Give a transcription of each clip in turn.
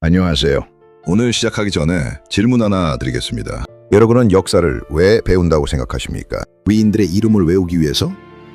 안녕하세요. 오늘 시작하기 전에 질문 하나 드리겠습니다. 여러분은 역사를 왜 배운다고 생각하십니까? 위인들의 이름을 외우기 위해서?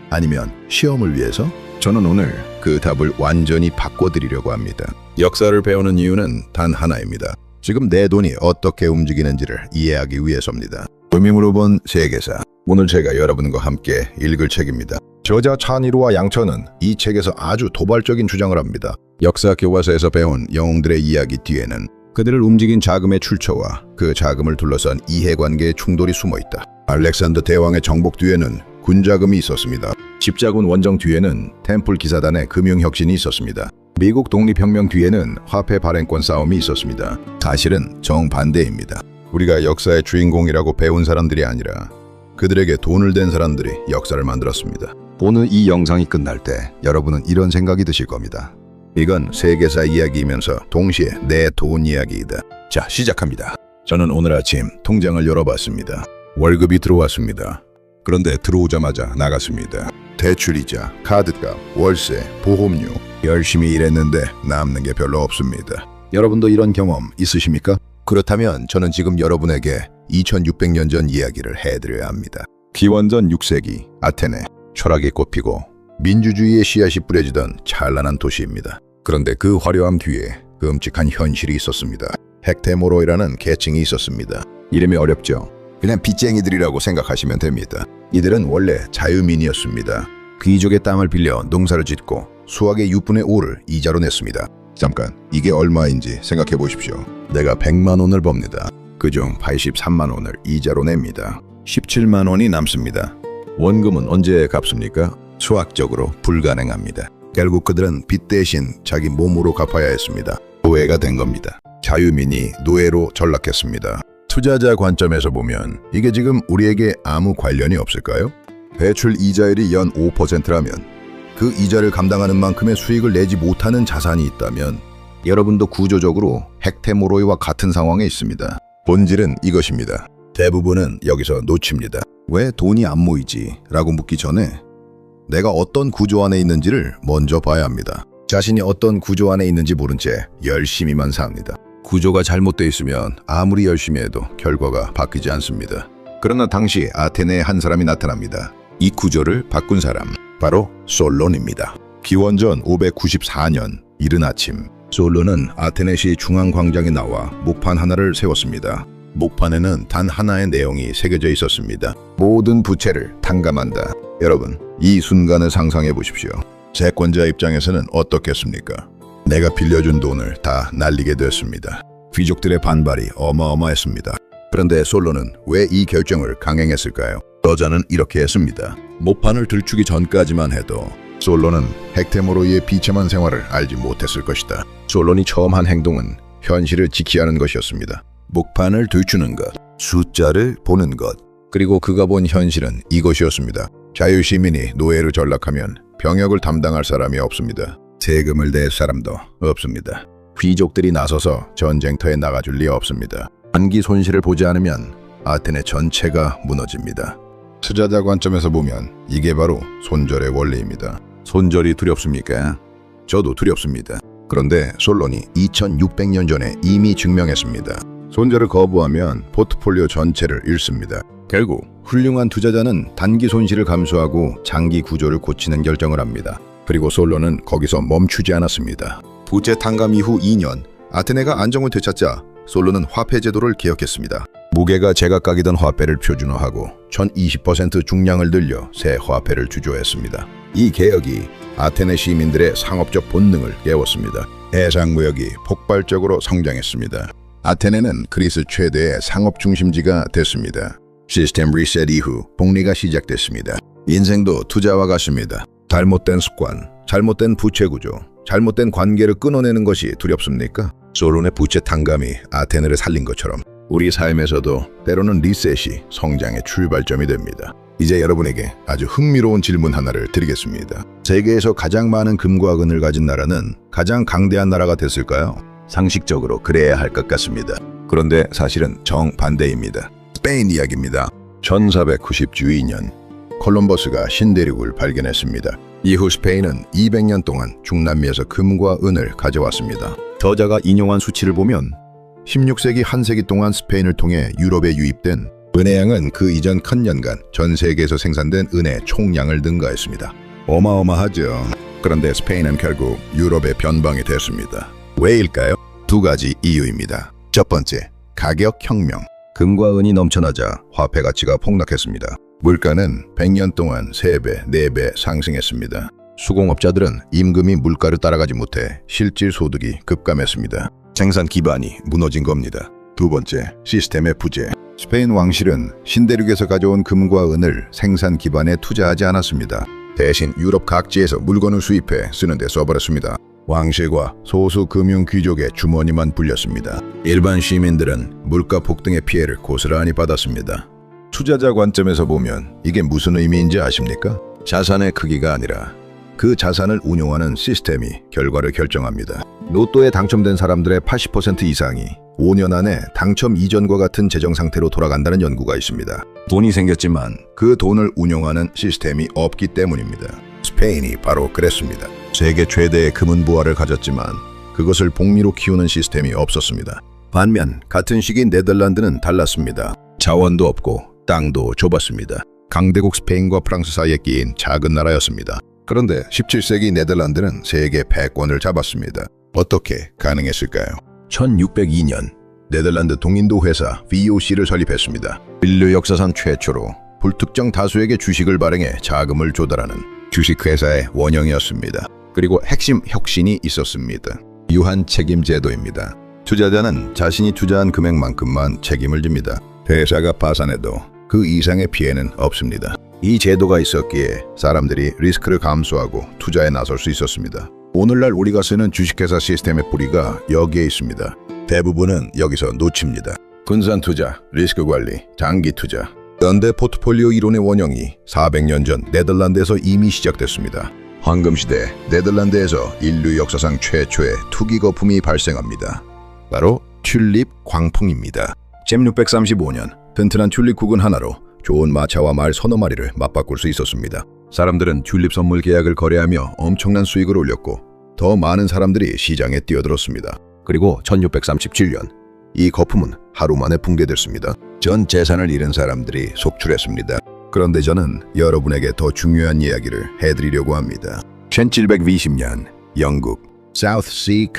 아니면 시험을 위해서? 저는 오늘 그 답을 완전히 바꿔드리려고 합니다. 역사를 배우는 이유는 단 하나입니다. 지금 내 돈이 어떻게 움직이는지를 이해하기 위해서입니다. 의미물로 본 세계사. 오늘 제가 여러분과 함께 읽을 책입니다. 저자 찬이루와 양천은 이 책에서 아주 도발적인 주장을 합니다. 역사 교과서에서 배운 영웅들의 이야기 뒤에는 그들을 움직인 자금의 출처와 그 자금을 둘러싼 이해관계의 충돌이 숨어있다. 알렉산더 대왕의 정복 뒤에는 군자금이 있었습니다. 십자군 원정 뒤에는 템플 기사단의 금융혁신이 있었습니다. 미국 독립혁명 뒤에는 화폐 발행권 싸움이 있었습니다. 사실은 정반대입니다. 우리가 역사의 주인공이라고 배운 사람들이 아니라 그들에게 돈을 댄 사람들이 역사를 만들었습니다. 오늘 이 영상이 끝날 때 여러분은 이런 생각이 드실 겁니다. 이건 세계사 이야기이면서 동시에 내 돈 이야기이다. 자, 시작합니다. 저는 오늘 아침 통장을 열어봤습니다. 월급이 들어왔습니다. 그런데 들어오자마자 나갔습니다. 대출이자, 카드값, 월세, 보험료 열심히 일했는데 남는 게 별로 없습니다. 여러분도 이런 경험 있으십니까? 그렇다면 저는 지금 여러분에게 2600년 전 이야기를 해드려야 합니다. 기원전 6세기 아테네, 철학이 꽃피고 민주주의의 씨앗이 뿌려지던 찬란한 도시입니다. 그런데 그 화려함 뒤에 끔찍한 현실이 있었습니다. 헥테모로이라는 계층이 있었습니다. 이름이 어렵죠? 그냥 빚쟁이들이라고 생각하시면 됩니다. 이들은 원래 자유민이었습니다. 귀족의 땅을 빌려 농사를 짓고 수확의 6분의 5를 이자로 냈습니다. 잠깐, 이게 얼마인지 생각해 보십시오. 내가 100만 원을 법니다. 그중 83만 원을 이자로 냅니다. 17만 원이 남습니다. 원금은 언제 갚습니까? 수학적으로 불가능합니다. 결국 그들은 빚 대신 자기 몸으로 갚아야 했습니다. 노예가 된 겁니다. 자유민이 노예로 전락했습니다. 투자자 관점에서 보면 이게 지금 우리에게 아무 관련이 없을까요? 대출 이자율이 연 5%라면 그 이자를 감당하는 만큼의 수익을 내지 못하는 자산이 있다면 여러분도 구조적으로 헥테모로이와 같은 상황에 있습니다. 본질은 이것입니다. 대부분은 여기서 놓칩니다. 왜 돈이 안 모이지? 라고 묻기 전에 내가 어떤 구조 안에 있는지를 먼저 봐야 합니다. 자신이 어떤 구조 안에 있는지 모른 채 열심히만 삽니다. 구조가 잘못되어 있으면 아무리 열심히 해도 결과가 바뀌지 않습니다. 그러나 당시 아테네에 한 사람이 나타납니다. 이 구조를 바꾼 사람, 바로 솔론입니다. 기원전 594년 이른 아침, 솔론은 아테네시 중앙광장에 나와 목판 하나를 세웠습니다. 목판에는 단 하나의 내용이 새겨져 있었습니다. 모든 부채를 탕감한다. 여러분, 이 순간을 상상해 보십시오. 채권자 입장에서는 어떻겠습니까? 내가 빌려준 돈을 다 날리게 됐습니다. 귀족들의 반발이 어마어마했습니다. 그런데 솔론은 왜 이 결정을 강행했을까요? 저자는 이렇게 했습니다. 목판을 들추기 전까지만 해도 솔론은 헥테모로이의 비참한 생활을 알지 못했을 것이다. 솔론이 처음 한 행동은 현실을 지켜야 하는 것이었습니다. 목판을 들추는 것, 숫자를 보는 것, 그리고 그가 본 현실은 이것이었습니다. 자유시민이 노예로 전락하면 병역을 담당할 사람이 없습니다. 세금을 낼 사람도 없습니다. 귀족들이 나서서 전쟁터에 나가줄 리 없습니다. 단기 손실을 보지 않으면 아테네 전체가 무너집니다. 투자자 관점에서 보면 이게 바로 손절의 원리입니다. 손절이 두렵습니까? 저도 두렵습니다. 그런데 솔론이 2600년 전에 이미 증명했습니다. 손절을 거부하면 포트폴리오 전체를 잃습니다. 결국 훌륭한 투자자는 단기 손실을 감수하고 장기 구조를 고치는 결정을 합니다. 그리고 솔론은 거기서 멈추지 않았습니다. 부채 탕감 이후 2년, 아테네가 안정을 되찾자 솔론은 화폐 제도를 개혁했습니다. 무게가 제각각이던 화폐를 표준화하고 1020% 중량을 늘려 새 화폐를 주조했습니다. 이 개혁이 아테네 시민들의 상업적 본능을 깨웠습니다. 해상무역이 폭발적으로 성장했습니다. 아테네는 그리스 최대의 상업 중심지가 됐습니다. 시스템 리셋 이후 복리가 시작됐습니다. 인생도 투자와 같습니다. 잘못된 습관, 잘못된 부채 구조, 잘못된 관계를 끊어내는 것이 두렵습니까? 솔론의 부채 탕감이 아테네를 살린 것처럼 우리 삶에서도 때로는 리셋이 성장의 출발점이 됩니다. 이제 여러분에게 아주 흥미로운 질문 하나를 드리겠습니다. 세계에서 가장 많은 금과 은을 가진 나라는 가장 강대한 나라가 됐을까요? 상식적으로 그래야 할 것 같습니다. 그런데 사실은 정반대입니다. 스페인 이야기입니다. 1492년 콜럼버스가 신대륙을 발견했습니다. 이후 스페인은 200년 동안 중남미에서 금과 은을 가져왔습니다. 저자가 인용한 수치를 보면 16세기 한 세기 동안 스페인을 통해 유럽에 유입된 은혜양은 그 이전 큰 년간 전 세계에서 생산된 은혜 총량을 능가했습니다. 어마어마하죠. 그런데 스페인은 결국 유럽의 변방이 됐습니다. 왜일까요? 두 가지 이유입니다. 첫 번째, 가격 혁명. 금과 은이 넘쳐나자 화폐 가치가 폭락했습니다. 물가는 100년 동안 3배, 4배 상승했습니다. 수공업자들은 임금이 물가를 따라가지 못해 실질 소득이 급감했습니다. 생산 기반이 무너진 겁니다. 두 번째, 시스템의 부재. 스페인 왕실은 신대륙에서 가져온 금과 은을 생산 기반에 투자하지 않았습니다. 대신 유럽 각지에서 물건을 수입해 쓰는 데 써버렸습니다. 왕실과 소수 금융 귀족의 주머니만 불렸습니다. 일반 시민들은 물가 폭등의 피해를 고스란히 받았습니다. 투자자 관점에서 보면 이게 무슨 의미인지 아십니까? 자산의 크기가 아니라 그 자산을 운용하는 시스템이 결과를 결정합니다. 로또에 당첨된 사람들의 80% 이상이 5년 안에 당첨 이전과 같은 재정 상태로 돌아간다는 연구가 있습니다. 돈이 생겼지만 그 돈을 운용하는 시스템이 없기 때문입니다. 스페인이 바로 그랬습니다. 세계 최대의 금은 부화를 가졌지만 그것을 복리로 키우는 시스템이 없었습니다. 반면 같은 시기 네덜란드는 달랐습니다. 자원도 없고 땅도 좁았습니다. 강대국 스페인과 프랑스 사이에 끼인 작은 나라였습니다. 그런데 17세기 네덜란드는 세계 패권을 잡았습니다. 어떻게 가능했을까요? 1602년 네덜란드 동인도 회사 VOC를 설립했습니다. 인류 역사상 최초로 불특정 다수에게 주식을 발행해 자금을 조달하는 주식회사의 원형이었습니다. 그리고 핵심 혁신이 있었습니다. 유한 책임 제도입니다. 투자자는 자신이 투자한 금액만큼만 책임을 집니다. 회사가 파산해도 그 이상의 피해는 없습니다. 이 제도가 있었기에 사람들이 리스크를 감수하고 투자에 나설 수 있었습니다. 오늘날 우리가 쓰는 주식회사 시스템의 뿌리가 여기에 있습니다. 대부분은 여기서 놓칩니다. 분산 투자, 리스크 관리, 장기 투자. 현대 포트폴리오 이론의 원형이 400년 전 네덜란드에서 이미 시작됐습니다. 황금시대 네덜란드에서 인류 역사상 최초의 투기 거품이 발생합니다. 바로 튤립 광풍입니다. 1635년 튼튼한 튤립국은 하나로 좋은 마차와 말 서너 마리를 맞바꿀 수 있었습니다. 사람들은 튤립 선물 계약을 거래하며 엄청난 수익을 올렸고 더 많은 사람들이 시장에 뛰어들었습니다. 그리고 1637년 이 거품은 하루 만에 붕괴됐습니다. 전 재산을 잃은 사람들이 속출했습니다. 그런데 저는 여러분에게 더 중요한 이야기를 해드리려고 합니다. 1720년 영국 South Sea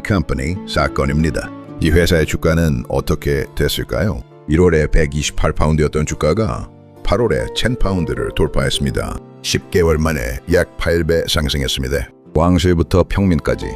Company 사건입니다. 이 회사의 주가는 어떻게 됐을까요? 1월에 128파운드였던 주가가 8월에 10파운드를 돌파했습니다. 10개월 만에 약 8배 상승했습니다. 왕실부터 평민까지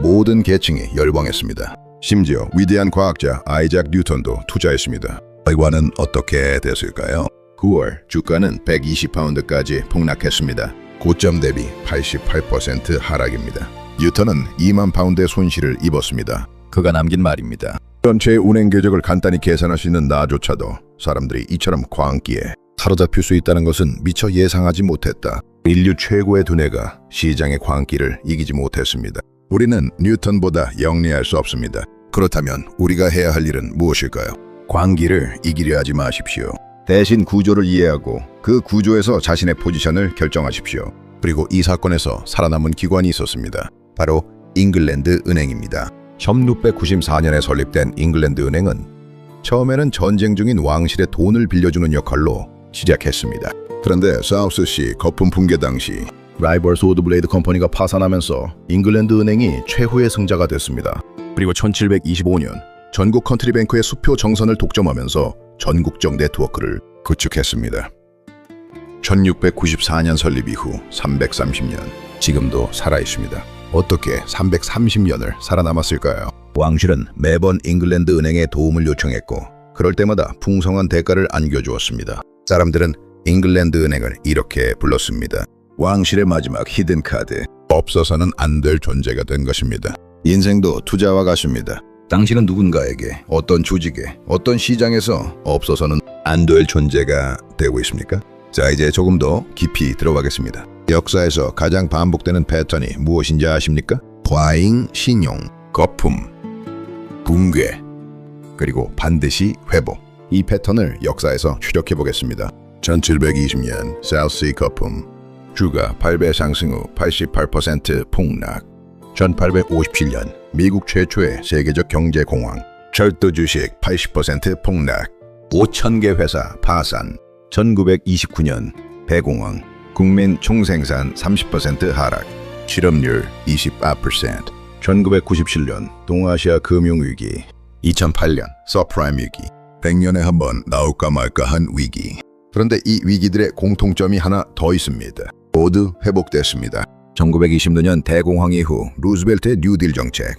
모든 계층이 열광했습니다. 심지어 위대한 과학자 아이작 뉴턴도 투자했습니다. 결과는 어떻게 됐을까요? 9월 주가는 120파운드까지 폭락했습니다. 고점 대비 88% 하락입니다. 뉴턴은 2만 파운드의 손실을 입었습니다. 그가 남긴 말입니다. 전체 운행 궤적을 간단히 계산할 수 있는 나조차도 사람들이 이처럼 광기에 사로잡힐 수 있다는 것은 미처 예상하지 못했다. 인류 최고의 두뇌가 시장의 광기를 이기지 못했습니다. 우리는 뉴턴보다 영리할 수 없습니다. 그렇다면 우리가 해야 할 일은 무엇일까요? 광기를 이기려 하지 마십시오. 대신 구조를 이해하고 그 구조에서 자신의 포지션을 결정하십시오. 그리고 이 사건에서 살아남은 기관이 있었습니다. 바로 잉글랜드 은행입니다. 1694년에 설립된 잉글랜드 은행은 처음에는 전쟁 중인 왕실의 돈을 빌려주는 역할로 시작했습니다. 그런데 사우스시 거품 붕괴 당시 라이벌 소드블레이드 컴퍼니가 파산하면서 잉글랜드 은행이 최후의 승자가 됐습니다. 그리고 1725년 전국 컨트리뱅크의 수표 정선을 독점하면서 전국적 네트워크를 구축했습니다. 1694년 설립 이후 330년, 지금도 살아있습니다. 어떻게 330년을 살아남았을까요? 왕실은 매번 잉글랜드 은행에 도움을 요청했고 그럴 때마다 풍성한 대가를 안겨주었습니다. 사람들은 잉글랜드 은행을 이렇게 불렀습니다. 왕실의 마지막 히든 카드, 없어서는 안 될 존재가 된 것입니다. 인생도 투자와 같습니다. 당신은 누군가에게, 어떤 조직에, 어떤 시장에서 없어서는 안 될 존재가 되고 있습니까? 자, 이제 조금 더 깊이 들어가겠습니다. 역사에서 가장 반복되는 패턴이 무엇인지 아십니까? 과잉 신용, 거품, 붕괴, 그리고 반드시 회복. 이 패턴을 역사에서 추적해 보겠습니다. 1720년 사우스시 거품, 주가 8배 상승 후 88% 폭락. 1857년 미국 최초의 세계적 경제공황, 철도 주식 80% 폭락, 5,000개 회사 파산, 1929년 대공황, 국민 총생산 30% 하락, 실업률 24%, 1997년 동아시아 금융위기, 2008년 서프라임 위기, 100년에 한 번 나올까 말까한 위기. 그런데 이 위기들의 공통점이 하나 더 있습니다. 모두 회복됐습니다. 1920년 대공황 이후 루즈벨트의 뉴딜 정책,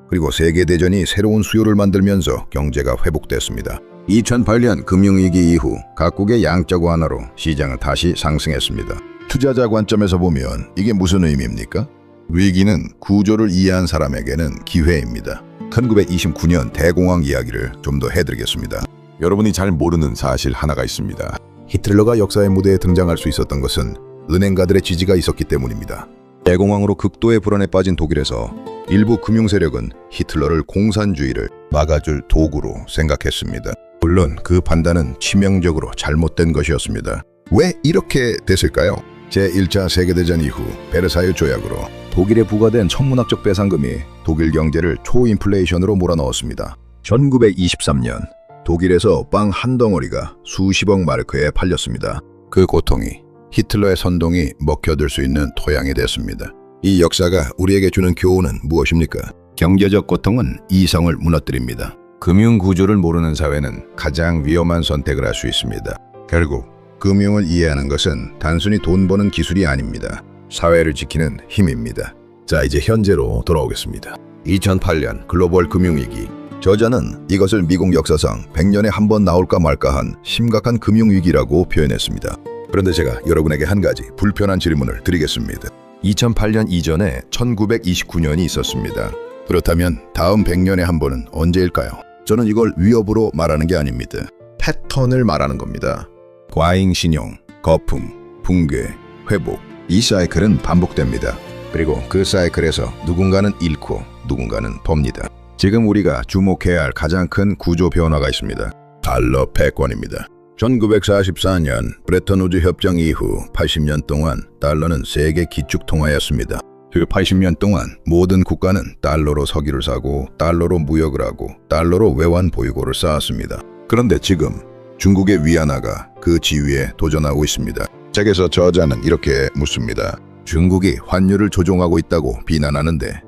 그리고 세계대전이 새로운 수요를 만들면서 경제가 회복됐습니다. 2008년 금융위기 이후 각국의 양적 완화로 시장은 다시 상승했습니다. 투자자 관점에서 보면 이게 무슨 의미입니까? 위기는 구조를 이해한 사람에게는 기회입니다. 1929년 대공황 이야기를 좀 더 해드리겠습니다. 여러분이 잘 모르는 사실 하나가 있습니다. 히틀러가 역사의 무대에 등장할 수 있었던 것은 은행가들의 지지가 있었기 때문입니다. 대공황으로 극도의 불안에 빠진 독일에서 일부 금융 세력은 히틀러를 공산주의를 막아줄 도구로 생각했습니다. 물론 그 판단은 치명적으로 잘못된 것이었습니다. 왜 이렇게 됐을까요? 제1차 세계대전 이후 베르사유 조약으로 독일에 부과된 천문학적 배상금이 독일 경제를 초인플레이션으로 몰아넣었습니다. 1923년 독일에서 빵 한 덩어리가 수십억 마르크에 팔렸습니다. 그 고통이 히틀러의 선동이 먹혀들 수 있는 토양이 됐습니다. 이 역사가 우리에게 주는 교훈은 무엇입니까? 경제적 고통은 이성을 무너뜨립니다. 금융 구조를 모르는 사회는 가장 위험한 선택을 할 수 있습니다. 결국 금융을 이해하는 것은 단순히 돈 버는 기술이 아닙니다. 사회를 지키는 힘입니다. 자, 이제 현재로 돌아오겠습니다. 2008년 글로벌 금융위기. 저자는 이것을 미국 역사상 100년에 한 번 나올까 말까한 심각한 금융위기라고 표현했습니다. 그런데 제가 여러분에게 한 가지 불편한 질문을 드리겠습니다. 2008년 이전에 1929년이 있었습니다. 그렇다면 다음 100년에 한 번은 언제일까요? 저는 이걸 위협으로 말하는 게 아닙니다. 패턴을 말하는 겁니다. 과잉 신용, 거품, 붕괴, 회복. 이 사이클은 반복됩니다. 그리고 그 사이클에서 누군가는 잃고 누군가는 법니다. 지금 우리가 주목해야 할 가장 큰 구조 변화가 있습니다. 달러 패권입니다. 1944년 브레턴우즈 협정 이후 80년 동안 달러는 세계 기축통화였습니다. 그 80년 동안 모든 국가는 달러로 석유를 사고 달러로 무역을 하고 달러로 외환 보유고를 쌓았습니다. 그런데 지금 중국의 위안화가 그 지위에 도전하고 있습니다. 책에서 저자는 이렇게 묻습니다. 중국이 환율을 조종하고 있다고 비난하는데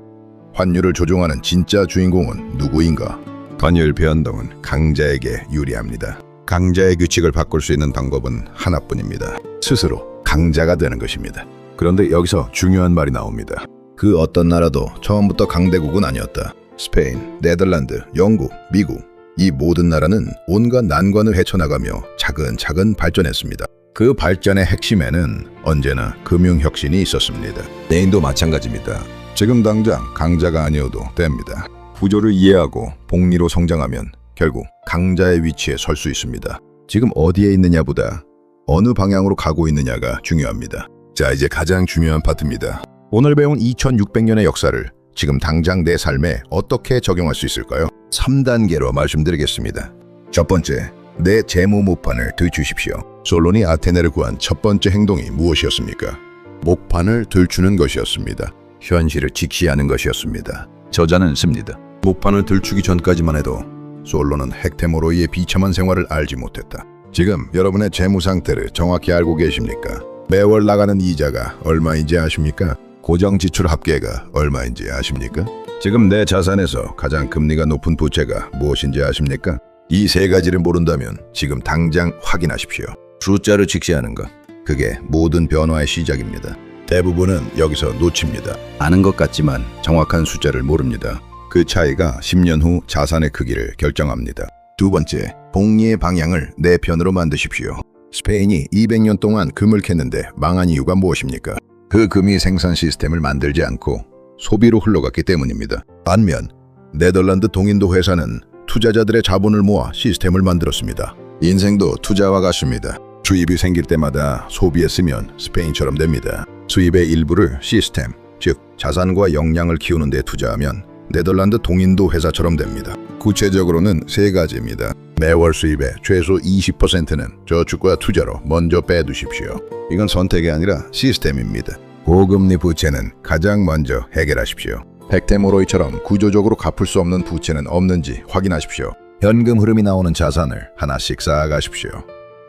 환율을 조종하는 진짜 주인공은 누구인가? 환율 변동은 강자에게 유리합니다. 강자의 규칙을 바꿀 수 있는 방법은 하나뿐입니다. 스스로 강자가 되는 것입니다. 그런데 여기서 중요한 말이 나옵니다. 그 어떤 나라도 처음부터 강대국은 아니었다. 스페인, 네덜란드, 영국, 미국 이 모든 나라는 온갖 난관을 헤쳐나가며 차근차근 발전했습니다. 그 발전의 핵심에는 언제나 금융혁신이 있었습니다. 내인도 마찬가지입니다. 지금 당장 강자가 아니어도 됩니다. 구조를 이해하고 복리로 성장하면 결국 강자의 위치에 설 수 있습니다. 지금 어디에 있느냐보다 어느 방향으로 가고 있느냐가 중요합니다. 자, 이제 가장 중요한 파트입니다. 오늘 배운 2600년의 역사를 지금 당장 내 삶에 어떻게 적용할 수 있을까요? 3단계로 말씀드리겠습니다. 첫 번째, 내 재무 목판을 들추십시오. 솔론이 아테네를 구한 첫 번째 행동이 무엇이었습니까? 목판을 들추는 것이었습니다. 현실을 직시하는 것이었습니다. 저자는 씁니다. 목판을 들추기 전까지만 해도 솔론은 헥테모로이의 비참한 생활을 알지 못했다. 지금 여러분의 재무 상태를 정확히 알고 계십니까? 매월 나가는 이자가 얼마인지 아십니까? 고정 지출 합계가 얼마인지 아십니까? 지금 내 자산에서 가장 금리가 높은 부채가 무엇인지 아십니까? 이 세 가지를 모른다면 지금 당장 확인하십시오. 숫자를 직시하는 것, 그게 모든 변화의 시작입니다. 대부분은 여기서 놓칩니다. 아는 것 같지만 정확한 숫자를 모릅니다. 그 차이가 10년 후 자산의 크기를 결정합니다. 두 번째, 복리의 방향을 내 편으로 만드십시오. 스페인이 200년 동안 금을 캤는데 망한 이유가 무엇입니까? 그 금이 생산 시스템을 만들지 않고 소비로 흘러갔기 때문입니다. 반면 네덜란드 동인도 회사는 투자자들의 자본을 모아 시스템을 만들었습니다. 인생도 투자와 같습니다. 수입이 생길 때마다 소비했으면 스페인처럼 됩니다. 수입의 일부를 시스템, 즉 자산과 역량을 키우는 데 투자하면 네덜란드 동인도 회사처럼 됩니다. 구체적으로는 세 가지입니다. 매월 수입의 최소 20%는 저축과 투자로 먼저 빼두십시오. 이건 선택이 아니라 시스템입니다. 고금리 부채는 가장 먼저 해결하십시오. 팩테모로이처럼 구조적으로 갚을 수 없는 부채는 없는지 확인하십시오. 현금 흐름이 나오는 자산을 하나씩 쌓아가십시오.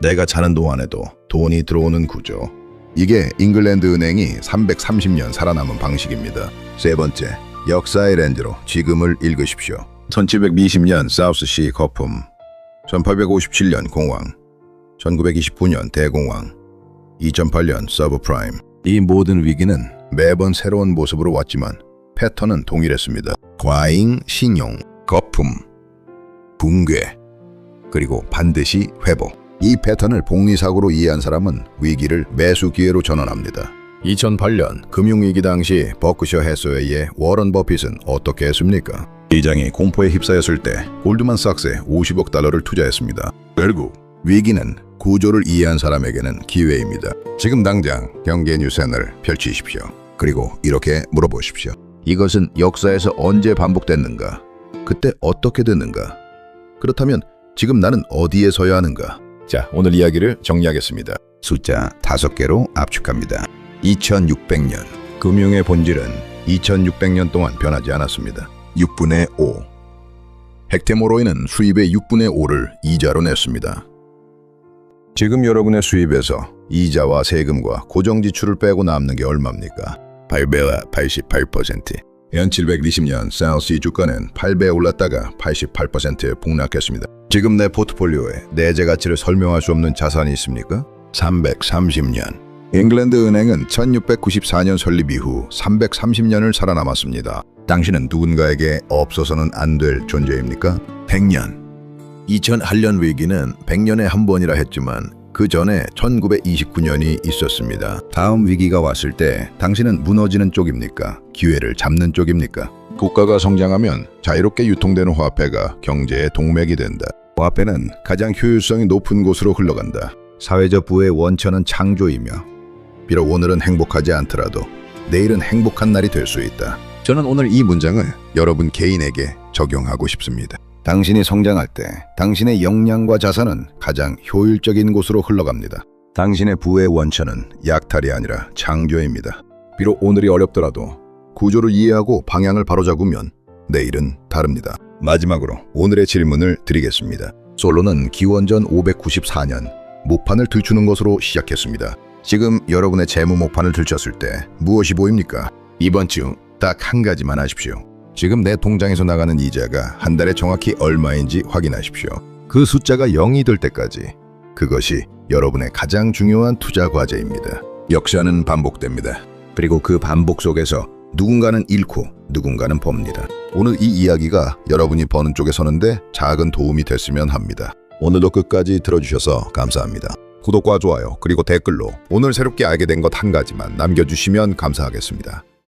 내가 자는 동안에도 돈이 들어오는 구조. 이게 잉글랜드 은행이 330년 살아남은 방식입니다. 세 번째, 역사의 렌즈로 지금을 읽으십시오. 1720년 사우스시 거품, 1857년 공황, 1929년 대공황, 2008년 서브프라임. 이 모든 위기는 매번 새로운 모습으로 왔지만 패턴은 동일했습니다. 과잉 신용, 거품, 붕괴, 그리고 반드시 회복. 이 패턴을 복리사고로 이해한 사람은 위기를 매수 기회로 전환합니다. 2008년 금융위기 당시 버크셔 해서웨이의 워런 버핏은 어떻게 했습니까? 시장이 공포에 휩싸였을 때 골드만삭스에 50억 달러를 투자했습니다. 결국 위기는 구조를 이해한 사람에게는 기회입니다. 지금 당장 경제 뉴스채널을 펼치십시오. 그리고 이렇게 물어보십시오. 이것은 역사에서 언제 반복됐는가? 그때 어떻게 됐는가? 그렇다면 지금 나는 어디에 서야 하는가? 자, 오늘 이야기를 정리하겠습니다. 숫자 5개로 압축합니다. 2600년. 금융의 본질은 2600년 동안 변하지 않았습니다. 6분의 5. 팩테모로이는 수입의 6분의 5를 이자로 냈습니다. 지금 여러분의 수입에서 이자와 세금과 고정지출을 빼고 남는 게 얼마입니까? 8배와 88%. 1720년 사우스 주가는 8배 올랐다가 88%에 폭락했습니다. 지금 내 포트폴리오에 내재 가치를 설명할 수 없는 자산이 있습니까? 330년. 잉글랜드 은행은 1694년 설립 이후 330년을 살아남았습니다. 당신은 누군가에게 없어서는 안 될 존재입니까? 100년. 2008년 위기는 100년에 한 번이라 했지만 그 전에 1929년이 있었습니다. 다음 위기가 왔을 때 당신은 무너지는 쪽입니까? 기회를 잡는 쪽입니까? 국가가 성장하면 자유롭게 유통되는 화폐가 경제의 동맥이 된다. 화폐는 가장 효율성이 높은 곳으로 흘러간다. 사회적 부의 원천은 창조이며 비록 오늘은 행복하지 않더라도 내일은 행복한 날이 될 수 있다. 저는 오늘 이 문장을 여러분 개인에게 적용하고 싶습니다. 당신이 성장할 때 당신의 역량과 자산은 가장 효율적인 곳으로 흘러갑니다. 당신의 부의 원천은 약탈이 아니라 창조입니다. 비록 오늘이 어렵더라도 구조를 이해하고 방향을 바로잡으면 내일은 다릅니다. 마지막으로 오늘의 질문을 드리겠습니다. 솔로는 기원전 594년 목판을 들추는 것으로 시작했습니다. 지금 여러분의 재무 목판을 들쳤을 때 무엇이 보입니까? 이번 주 딱 한 가지만 하십시오. 지금 내 통장에서 나가는 이자가 한 달에 정확히 얼마인지 확인하십시오. 그 숫자가 0이 될 때까지 그것이 여러분의 가장 중요한 투자 과제입니다. 역사는 반복됩니다. 그리고 그 반복 속에서 누군가는 잃고 누군가는 법니다. 오늘 이 이야기가 여러분이 버는 쪽에 서는데 작은 도움이 됐으면 합니다. 오늘도 끝까지 들어주셔서 감사합니다. 구독과 좋아요 그리고 댓글로 오늘 새롭게 알게 된 것 한 가지만 남겨주시면 감사하겠습니다.